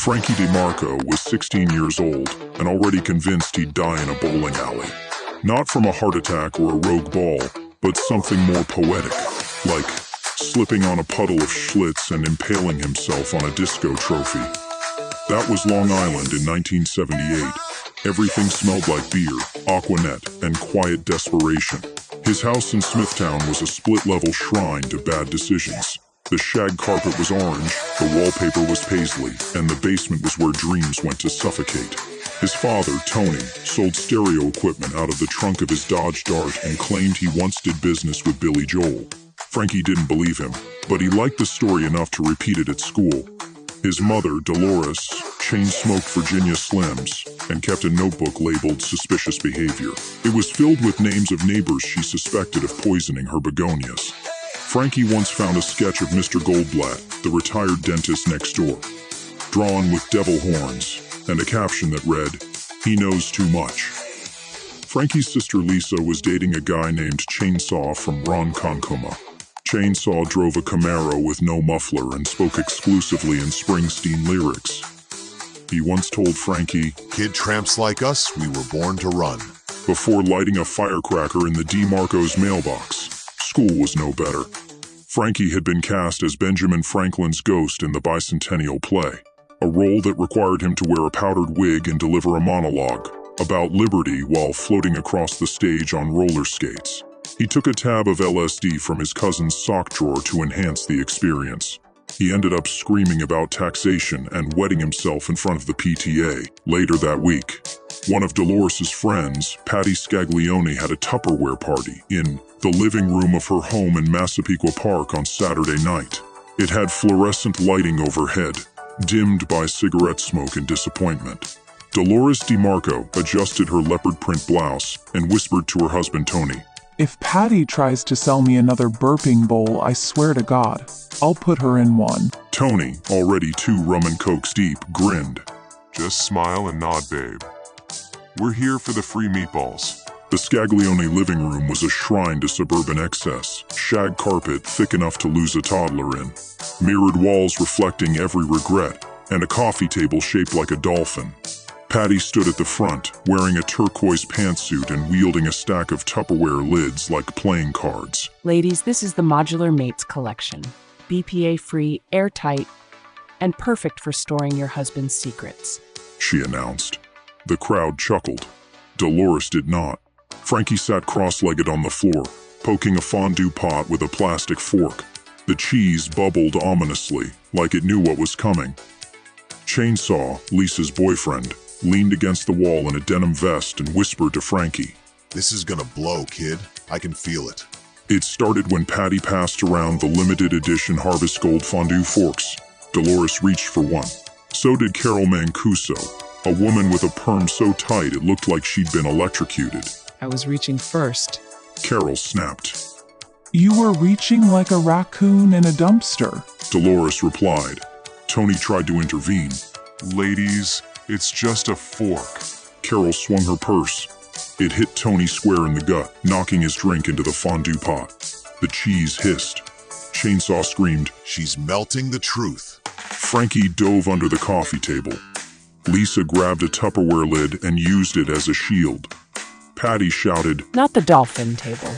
Frankie DeMarco was 16 years old and already convinced he'd die in a bowling alley. Not from a heart attack or a rogue ball, but something more poetic, like slipping on a puddle of Schlitz and impaling himself on a disco trophy. That was Long Island in 1978. Everything smelled like beer, Aquanet, and quiet desperation. His house in Smithtown was a split-level shrine to bad decisions. The shag carpet was orange, the wallpaper was paisley, and the basement was where dreams went to suffocate. His father, Tony, sold stereo equipment out of the trunk of his Dodge Dart and claimed he once did business with Billy Joel. Frankie didn't believe him, but he liked the story enough to repeat it at school. His mother, Dolores, chain-smoked Virginia Slims and kept a notebook labeled suspicious behavior. It was filled with names of neighbors she suspected of poisoning her begonias. Frankie once found a sketch of Mr. Goldblatt, the retired dentist next door, drawn with devil horns, and a caption that read, "He knows too much." Frankie's sister Lisa was dating a guy named Chainsaw from Ronkonkoma. Chainsaw drove a Camaro with no muffler and spoke exclusively in Springsteen lyrics. He once told Frankie, "Kid tramps like us, we were born to run," before lighting a firecracker in the DeMarco's mailbox. School was no better. Frankie had been cast as Benjamin Franklin's ghost in the bicentennial play, a role that required him to wear a powdered wig and deliver a monologue about liberty while floating across the stage on roller skates. He took a tab of LSD from his cousin's sock drawer to enhance the experience. He ended up screaming about taxation and wetting himself in front of the PTA. Later that week, one of Dolores's friends, Patty Scaglione, had a Tupperware party in the living room of her home in Massapequa Park on Saturday night. It had fluorescent lighting overhead, dimmed by cigarette smoke and disappointment. Dolores DeMarco adjusted her leopard print blouse and whispered to her husband Tony, "If Patty tries to sell me another burping bowl, I swear to God, I'll put her in one." Tony, already 2 rum and cokes deep, grinned. "Just smile and nod, babe. We're here for the free meatballs." The Scaglione living room was a shrine to suburban excess, shag carpet thick enough to lose a toddler in, mirrored walls reflecting every regret, and a coffee table shaped like a dolphin. Patty stood at the front, wearing a turquoise pantsuit and wielding a stack of Tupperware lids like playing cards. Ladies, this is the Modular Mates collection. BPA-free, airtight, and perfect for storing your husband's secrets, she announced. The crowd chuckled. Dolores did not. Frankie sat cross-legged on the floor, poking a fondue pot with a plastic fork. The cheese bubbled ominously, like it knew what was coming. Chainsaw, Lisa's boyfriend, leaned against the wall in a denim vest and whispered to Frankie, "This is gonna blow, kid. I can feel it." It started when Patty passed around the limited edition Harvest Gold fondue forks. Dolores reached for one. So did Carol Mancuso, a woman with a perm so tight it looked like she'd been electrocuted. "I was reaching first." Carol snapped. "You were reaching like a raccoon in a dumpster," Dolores replied. Tony tried to intervene. "Ladies, it's just a fork." Carol swung her purse. It hit Tony square in the gut, knocking his drink into the fondue pot. The cheese hissed. Chainsaw screamed. "She's melting the truth." Frankie dove under the coffee table. Lisa grabbed a Tupperware lid and used it as a shield. Patty shouted, not the dolphin table.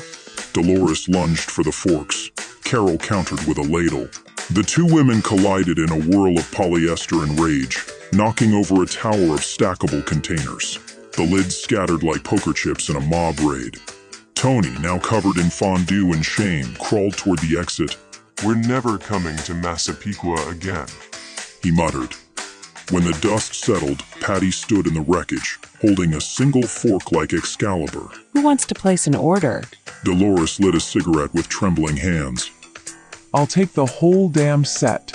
Dolores lunged for the forks. Carol countered with a ladle. The 2 women collided in a whirl of polyester and rage, knocking over a tower of stackable containers. The lids scattered like poker chips in a mob raid. Tony, now covered in fondue and shame, crawled toward the exit. "We're never coming to Massapequa again," he muttered. When the dust settled, Patty stood in the wreckage, holding a single fork like Excalibur. Who wants to place an order? Dolores lit a cigarette with trembling hands. "I'll take the whole damn set."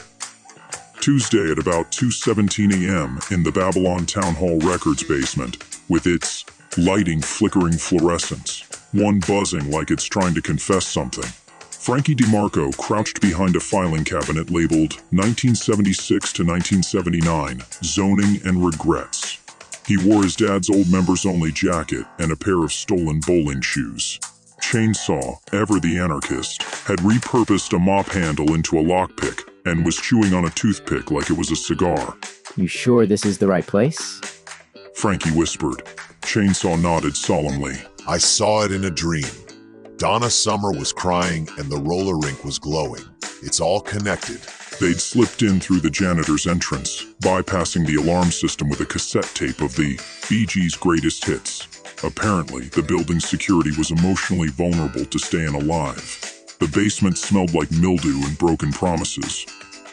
Tuesday at about 2:17 a.m. in the Babylon Town Hall Records basement, with its lighting flickering fluorescence, one buzzing like it's trying to confess something. Frankie DeMarco crouched behind a filing cabinet labeled 1976 to 1979, Zoning and Regrets. He wore his dad's old members-only jacket and a pair of stolen bowling shoes. Chainsaw, ever the anarchist, had repurposed a mop handle into a lockpick and was chewing on a toothpick like it was a cigar. You sure this is the right place? Frankie whispered. Chainsaw nodded solemnly. I saw it in a dream. Donna Summer was crying and the roller rink was glowing. It's all connected. They'd slipped in through the janitor's entrance, bypassing the alarm system with a cassette tape of the Bee Gees' greatest hits. Apparently, the building's security was emotionally vulnerable to staying alive. The basement smelled like mildew and broken promises.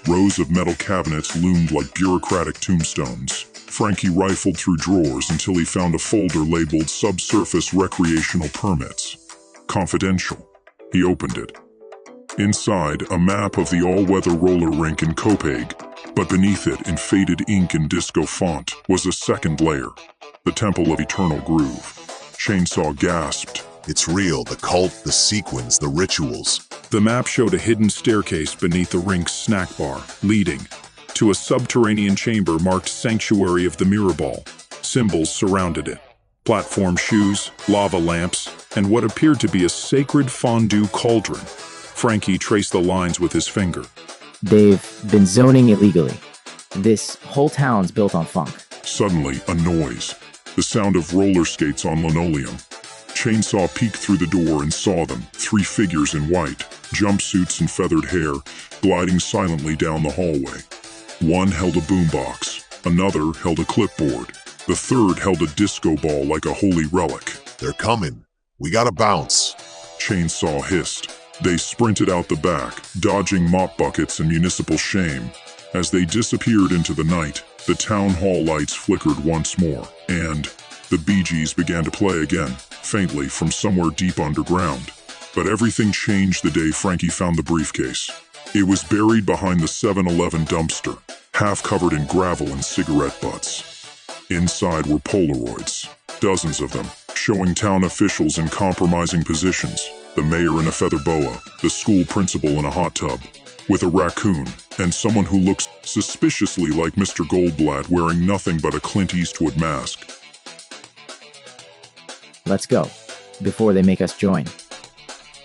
Rows of metal cabinets loomed like bureaucratic tombstones. Frankie rifled through drawers until he found a folder labeled Subsurface Recreational Permits. Confidential. He opened it. Inside, a map of the all-weather roller rink in Copaig, but beneath it, in faded ink and disco font, was a second layer. The Temple of Eternal Groove. Chainsaw gasped. It's real, the cult, the sequins, the rituals. The map showed a hidden staircase beneath the rink's snack bar, leading to a subterranean chamber marked Sanctuary of the Mirror Ball. Symbols surrounded it. Platform shoes, lava lamps, and what appeared to be a sacred fondue cauldron. Frankie traced the lines with his finger. They've been zoning illegally. This whole town's built on funk. Suddenly, a noise. The sound of roller skates on linoleum. Chainsaw peeked through the door and saw them, 3 figures in white, jumpsuits and feathered hair, gliding silently down the hallway. One held a boombox, another held a clipboard, the third held a disco ball like a holy relic. They're coming. We gotta bounce. Chainsaw hissed. They sprinted out the back, dodging mop buckets and municipal shame. As they disappeared into the night, the town hall lights flickered once more, and the Bee Gees began to play again, faintly from somewhere deep underground. But everything changed the day Frankie found the briefcase. It was buried behind the 7-Eleven dumpster, half covered in gravel and cigarette butts. Inside were Polaroids, dozens of them, showing town officials in compromising positions. The mayor in a feather boa, the school principal in a hot tub, with a raccoon, and someone who looks suspiciously like Mr. Goldblatt wearing nothing but a Clint Eastwood mask. Let's go, before they make us join.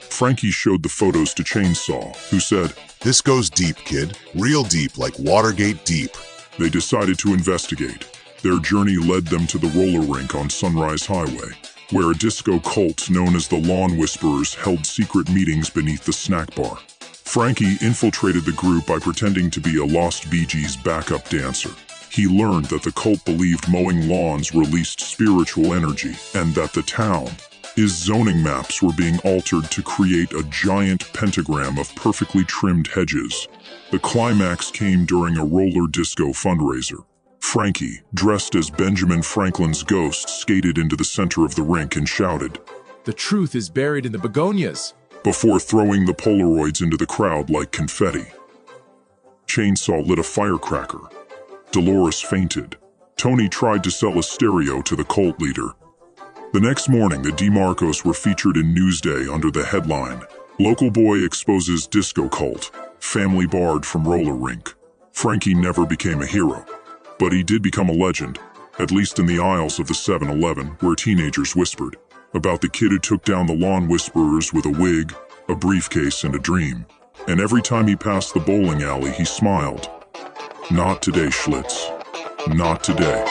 Frankie showed the photos to Chainsaw, who said, This goes deep, kid. Real deep, like Watergate deep. They decided to investigate. Their journey led them to the roller rink on Sunrise Highway, where a disco cult known as the Lawn Whisperers held secret meetings beneath the snack bar. Frankie infiltrated the group by pretending to be a Lost Bee Gees backup dancer. He learned that the cult believed mowing lawns released spiritual energy, and that the town's zoning maps were being altered to create a giant pentagram of perfectly trimmed hedges. The climax came during a roller disco fundraiser. Frankie, dressed as Benjamin Franklin's ghost, skated into the center of the rink and shouted, "The truth is buried in the begonias," before throwing the Polaroids into the crowd like confetti. Chainsaw lit a firecracker. Dolores fainted. Tony tried to sell a stereo to the cult leader. The next morning, the DeMarcos were featured in Newsday under the headline, "Local Boy Exposes Disco Cult, Family Barred from Roller Rink." Frankie never became a hero, but he did become a legend, at least in the aisles of the 7-Eleven, where teenagers whispered about the kid who took down the Lawn Whisperers with a wig, a briefcase, and a dream. And every time he passed the bowling alley, he smiled. Not today, Schlitz. Not today.